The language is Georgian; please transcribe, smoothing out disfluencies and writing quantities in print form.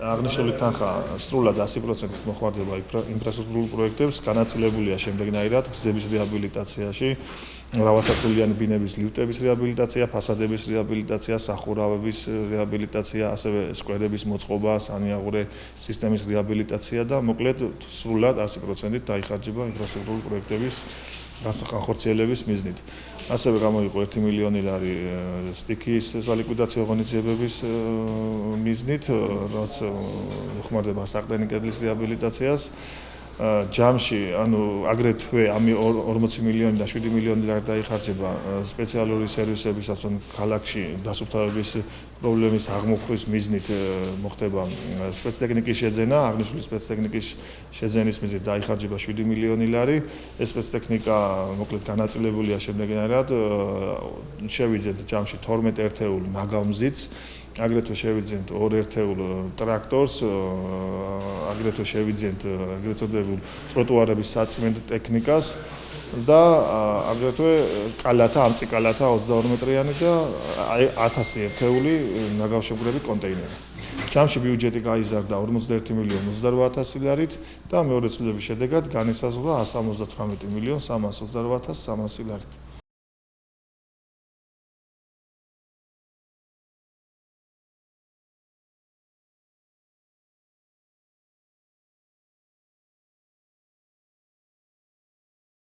აღნიშნული თანხა სრულად 100%-ით მოხმარდება ინფრასტრუქტურულ პროექტებს, განაწილებულია შემდეგნაირად გზების რეაბილიტაციაში, მრავალსართულიანი ბინების ლიფტების რეაბილიტაცია, ფასადების რეაბილიტაცია, სახურავების რეაბილიტაცია, ასევე სკვერების მოწყობა, სანიაღურე სისტემის რეაბილიტაცია და მოკლედ სრულად 100%-ით დაიხარჯება ინფრასტრუქტურული პროექტების განხორციელების მიზნით. ასევე გამოიყო 1 მილიონი ლარი სტიქიის სალიკვიდაციო ღონისძიებების მიზნით, რაც მოხმარდება საყრდენი კედლის რეაბილიტაციას. ჯამში, აგრეთვე 40 მილიონი და 7 მილიონი ლარი დაიხარჯება სპეციალური სერვისებისაც, ქალაქში დასუფთავების პრობლემის აღმოფხვის მიზნით მოხდება სპეცტექნიკის შეძენა, აღნიშნული სპეცტექნიკის შეძენის მიზნით დაიხარჯება 7 მილიონი ლარი. ეს სპეცტექნიკა მოკლედ განაწილებულია შემდეგნაირად, შევიძენთ ჯამში 12 ერთეულ ნაგავმზიც, აგრეთვე შევიძენთ 2 ერთეულ ტრაქტორს, აგრეთვე შევიძენთ ეგრეთ წოდებულ ტროტუარების საწმენდ ტექნიკას და აგრეთვე კალათა, ამწიკალათა 22 მეტრიანი და 1000 ერთეული ნაგავშემკვრები კონტეინერი. ჯამში ბიუჯეტი გაიზარდა 41 მილიონ 28,000 ლარით და მეორე წლების შედეგად განისაზღვრა 178 მილიონ 328,300 ლარით.